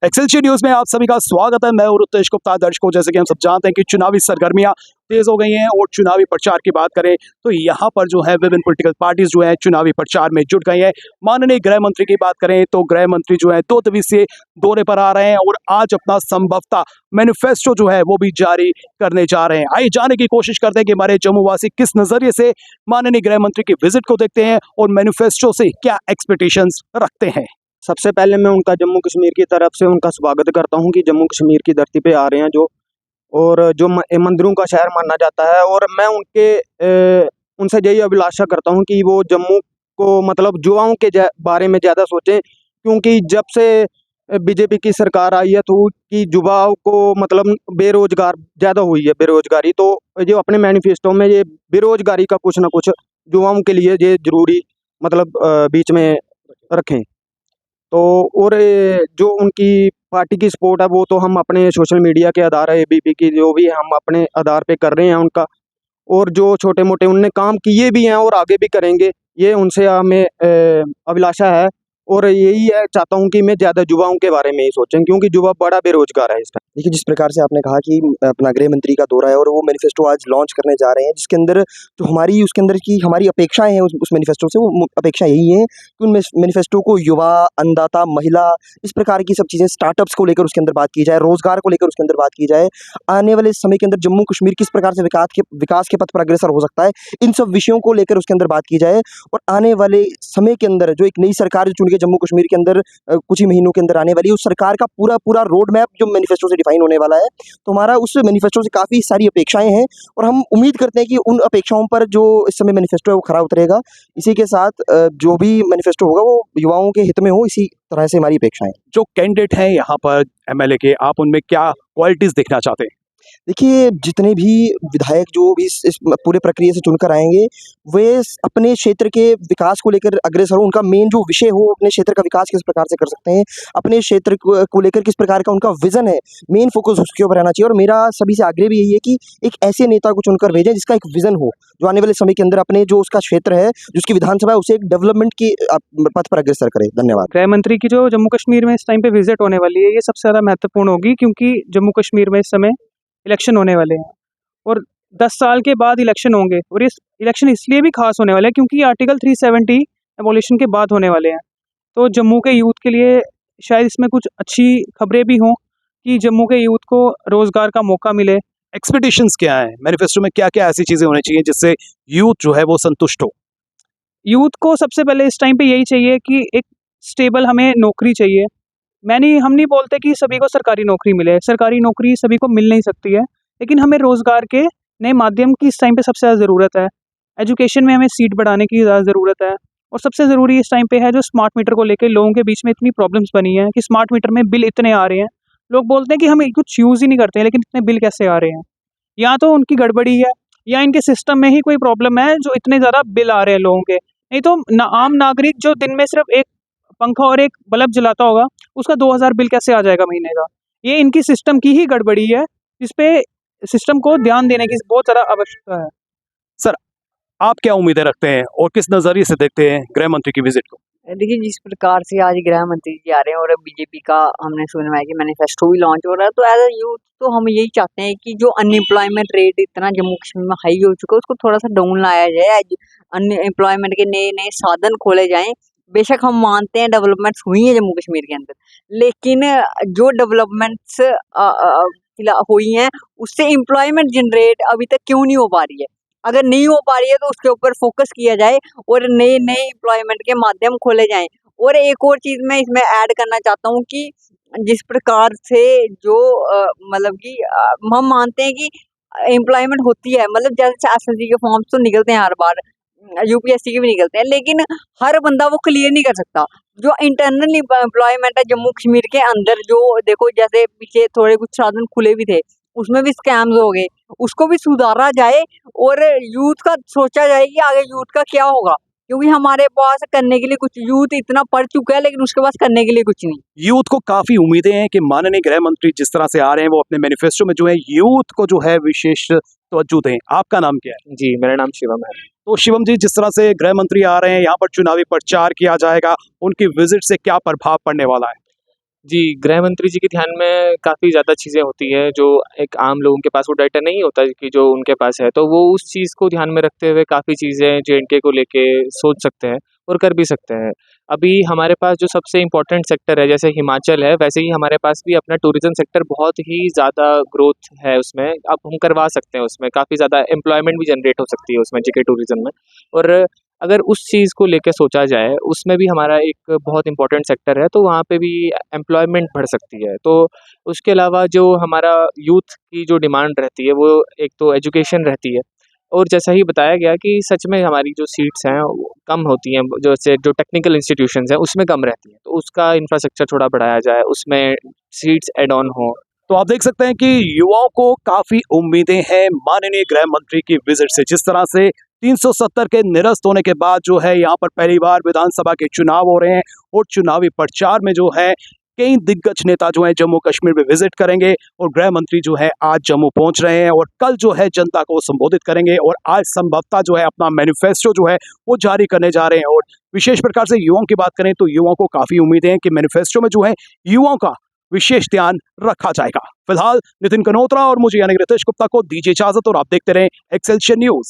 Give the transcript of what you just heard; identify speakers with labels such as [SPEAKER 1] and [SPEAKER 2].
[SPEAKER 1] एक्सएलसी news में आप सभी का स्वागत है। मैं हूं रुतेश गुप्ता। दर्शकों, जैसे कि हम सब जानते हैं कि चुनावी सरगर्मियां तेज हो गई हैं और चुनावी प्रचार की बात करें तो यहाँ पर जो है विभिन्न पॉलिटिकल पार्टीज जो है चुनावी प्रचार में जुट गई हैं। माननीय गृह मंत्री की बात करें तो गृह मंत्री जो है 2 दिवसीय दौरे पर आ रहे हैं और आज अपना संभवतः मैनिफेस्टो जो है वो भी जारी करने जा रहे हैं। आइए जानने की कोशिश करते हैं कि हमारे जम्मू वासी किस नजरिए से माननीय गृह मंत्री की विजिट को देखते हैं और मैनिफेस्टो से क्या एक्सपेक्टेशंस रखते हैं।
[SPEAKER 2] सबसे पहले मैं उनका जम्मू कश्मीर की तरफ से उनका स्वागत करता हूं कि जम्मू कश्मीर की धरती पे आ रहे हैं जो मंदिरों का शहर माना जाता है। और मैं उनसे यही अभिलाषा करता हूं कि वो जम्मू को मतलब युवाओं के बारे में ज़्यादा सोचें, क्योंकि जब से बीजेपी की सरकार आई है तो कि युवाओं को मतलब बेरोजगार ज़्यादा हुई है, बेरोजगारी। तो जो अपने मैनिफेस्टो में ये बेरोजगारी का कुछ ना कुछ युवाओं के लिए ये जरूरी मतलब बीच में रखें। तो और जो उनकी पार्टी की सपोर्ट है वो तो हम अपने सोशल मीडिया के आधार है, एबीपी की जो भी हम अपने आधार पे कर रहे हैं उनका। और जो छोटे मोटे उनने काम किए भी हैं और आगे भी करेंगे, ये उनसे हमें अभिलाषा है। और यही है, चाहता हूं कि मैं ज़्यादा युवाओं के बारे में ही सोचें, क्योंकि युवा बड़ा बेरोजगार है इस टाइम।
[SPEAKER 3] देखिए, जिस प्रकार से आपने कहा कि अपना गृह मंत्री का दौरा है और वो मैनिफेस्टो आज लॉन्च करने जा रहे हैं, जिसके अंदर जो उसके अंदर की हमारी अपेक्षाएं हैं उस मैनिफेस्टो से, वो अपेक्षा यही है कि उन मैनिफेस्टो को युवा, अन्नदाता, महिला, इस प्रकार की सब चीज़ें, स्टार्टअप्स को लेकर उसके अंदर बात की जाए, रोजगार को लेकर उसके अंदर बात की जाए, आने वाले समय के अंदर जम्मू कश्मीर किस प्रकार से विकास के पथ पर अग्रसर हो सकता है, इन सब विषयों को लेकर उसके अंदर बात की जाए। और आने वाले समय के अंदर जो एक नई सरकार जो चुन के जम्मू कश्मीर के अंदर कुछ ही महीनों के अंदर आने वाली है, उस सरकार का पूरा रोड मैप जो मैनिफेस्टो से डिफाइन होने वाला है। तो हमारा उस मैनिफेस्टो से काफ़ी सारी अपेक्षाएं हैं और हम उम्मीद करते हैं कि उन अपेक्षाओं पर जो इस समय मैनिफेस्टो है वो खरा उतरेगा। इसी के साथ जो भी मैनिफेस्टो होगा वो युवाओं के हित में हो, इसी तरह से हमारी अपेक्षाएं।
[SPEAKER 1] जो कैंडिडेट हैं यहाँ पर एमएलए के, आप उनमें क्या क्वालिटीज देखना चाहते हैं?
[SPEAKER 3] देखिए, जितने भी विधायक जो भी इस पूरे प्रक्रिया से चुनकर आएंगे, वे अपने क्षेत्र के विकास को लेकर अग्रसर हो। उनका मेन जो विषय हो, अपने क्षेत्र का विकास किस प्रकार से कर सकते हैं, अपने क्षेत्र को लेकर किस प्रकार का उनका विजन है, मेन फोकस उसके ऊपर रहना चाहिए। और मेरा सभी से आग्रह भी यही है कि एक ऐसे नेता को चुनकर भेजें जिसका एक विजन हो, जो आने वाले समय के अंदर अपने जो उसका क्षेत्र है, जो उसकी विधानसभा है, उसे एक डेवलपमेंट की पथ पर अग्रसर करे। धन्यवाद।
[SPEAKER 4] गृह मंत्री की जो जम्मू कश्मीर में इस टाइम पे विजिट होने वाली है, ये सबसे ज़्यादा महत्वपूर्ण होगी, क्योंकि जम्मू कश्मीर में इस समय इलेक्शन होने वाले हैं और 10 साल के बाद इलेक्शन होंगे। और ये इलेक्शन इसलिए भी खास होने वाले हैं क्योंकि आर्टिकल 370 एबॉलिशन के बाद होने वाले हैं। तो जम्मू के यूथ के लिए शायद इसमें कुछ अच्छी खबरें भी हों कि जम्मू के यूथ को रोज़गार का मौका मिले।
[SPEAKER 1] एक्सपेक्टेशंस क्या है मैनिफेस्टो में, क्या क्या ऐसी चीजें होनी चाहिए जिससे यूथ जो है वो संतुष्ट हो?
[SPEAKER 4] यूथ को सबसे पहले इस टाइम पे यही चाहिए कि एक स्टेबल हमें नौकरी चाहिए। हम नहीं बोलते कि सभी को सरकारी नौकरी मिले, सरकारी नौकरी सभी को मिल नहीं सकती है, लेकिन हमें रोज़गार के नए माध्यम की इस टाइम पे सबसे ज़्यादा ज़रूरत है। एजुकेशन में हमें सीट बढ़ाने की ज़्यादा ज़रूरत है। और सबसे ज़रूरी इस टाइम पे है जो स्मार्ट मीटर को लेकर लोगों के बीच में इतनी प्रॉब्लम्स बनी हैं कि स्मार्ट मीटर में बिल इतने आ रहे हैं। लोग बोलते हैं कि हम कुछ यूज़ ही नहीं करते हैं, लेकिन इतने बिल कैसे आ रहे हैं? या तो उनकी गड़बड़ी है या इनके सिस्टम में ही कोई प्रॉब्लम है जो इतने ज़्यादा बिल आ रहे हैं लोगों के। नहीं तो आम नागरिक जो दिन में सिर्फ एक पंखा और एक बल्ब जलाता होगा, उसका 2000 बिल कैसे आ जाएगा महीने का? ये इनकी सिस्टम की ही गड़बड़ी है, जिस पे सिस्टम को ध्यान देने की बहुत ज़्यादा आवश्यकता है।
[SPEAKER 1] सर, आप क्या उम्मीदें रखते हैं और किस नजरिए से देखते हैं गृह मंत्री की विजिट को?
[SPEAKER 5] देखिए, जिस प्रकार से आज गृह मंत्री जी आ रहे हैं और बीजेपी का हमने सुना है कि मैनिफेस्टो भी लॉन्च हो रहा है, तो एज अ यूथ तो हम यही चाहते हैं कि जो अनएम्प्लॉयमेंट रेट इतना जम्मू कश्मीर में हाई हो चुका है, उसको थोड़ा सा डाउन लाया जाए। अनएम्प्लॉयमेंट के नए नए साधन खोले जाएं। बेशक हम मानते हैं डेवलपमेंट्स हुई है जम्मू कश्मीर के अंदर, लेकिन जो डेवलपमेंट्स हुई हैं उससे एम्प्लॉयमेंट जनरेट अभी तक क्यों नहीं हो पा रही है? अगर नहीं हो पा रही है तो उसके ऊपर फोकस किया जाए और नए नए एम्प्लॉयमेंट के माध्यम खोले जाएं। और एक और चीज़ मैं इसमें ऐड करना चाहता हूँ कि जिस प्रकार से जो मतलब कि हम मानते हैं कि एम्प्लॉयमेंट होती है, मतलब जैसे एसएससी के फॉर्म्स तो निकलते हैं हर बार, यूपीएससी के भी निकलते हैं, लेकिन हर बंदा वो क्लियर नहीं कर सकता। जो इंटरनल एम्प्लॉयमेंट है जम्मू कश्मीर के अंदर, जो देखो जैसे पीछे थोड़े कुछ साधन खुले भी थे, उसमें भी स्कैम्स हो गए, उसको भी सुधारा जाए और यूथ का सोचा जाए कि आगे यूथ का क्या होगा, क्योंकि हमारे पास करने के लिए कुछ, यूथ इतना पढ़ चुका है लेकिन उसके पास करने के लिए कुछ नहीं।
[SPEAKER 1] यूथ को काफी उम्मीदें हैं कि माननीय गृह मंत्री जिस तरह से आ रहे हैं वो अपने मैनिफेस्टो में जो है यूथ को जो है विशेष तवज्जो दें। आपका नाम क्या है?
[SPEAKER 2] जी, मेरा नाम शिवम है।
[SPEAKER 1] तो शिवम जी, जिस तरह से गृह मंत्री आ रहे हैं, यहाँ पर चुनावी प्रचार किया जाएगा, उनकी विजिट से क्या प्रभाव पड़ने वाला है?
[SPEAKER 6] जी, गृह मंत्री जी के ध्यान में काफ़ी ज़्यादा चीज़ें होती हैं, जो एक आम लोगों के पास वो डाटा नहीं होता कि जो उनके पास है, तो वो उस चीज़ को ध्यान में रखते हुए काफ़ी चीज़ें जेएंडके को लेके सोच सकते हैं और कर भी सकते हैं। अभी हमारे पास जो सबसे इम्पोर्टेंट सेक्टर है, जैसे हिमाचल है, वैसे ही हमारे पास भी अपना टूरिज़्म सेक्टर बहुत ही ज़्यादा ग्रोथ है उसमें। अब हम करवा सकते हैं उसमें, काफ़ी ज़्यादा एम्प्लॉयमेंट भी जनरेट हो सकती है उसमें जेके टूरिज़्म में। और अगर उस चीज़ को लेके सोचा जाए, उसमें भी हमारा एक बहुत इम्पोर्टेंट सेक्टर है, तो वहाँ पे भी एम्प्लॉयमेंट बढ़ सकती है। तो उसके अलावा जो हमारा यूथ की जो डिमांड रहती है, वो एक तो एजुकेशन रहती है और जैसा ही बताया गया कि सच में हमारी जो सीट्स हैं, वो कम होती हैं, जैसे जो टेक्निकल इंस्टीट्यूशंस हैं, उसमें कम रहती हैं। तो उसका इंफ्रास्ट्रक्चर थोड़ा बढ़ाया जाए, उसमें सीट्स ऐड ऑन हों।
[SPEAKER 1] तो आप देख सकते हैं कि युवाओं को काफी उम्मीदें हैं माननीय गृह मंत्री की विजिट से। जिस तरह से 370 के निरस्त होने के बाद जो है यहाँ पर पहली बार विधानसभा के चुनाव हो रहे हैं और चुनावी प्रचार में जो है कई दिग्गज नेता जो है जम्मू कश्मीर में विजिट करेंगे और गृह मंत्री जो है आज जम्मू पहुंच रहे हैं और कल जो है जनता को संबोधित करेंगे और आज संभवतः जो है अपना मैनिफेस्टो जो है वो जारी करने जा रहे हैं। और विशेष प्रकार से युवाओं की बात करें तो युवाओं को काफी उम्मीदें हैं कि मैनिफेस्टो में जो है युवाओं का विशेष ध्यान रखा जाएगा। फिलहाल नितिन कनोत्रा और मुझे यानी रितेश गुप्ता को दीजिए इजाजत और आप देखते रहें एक्सेलशियर न्यूज।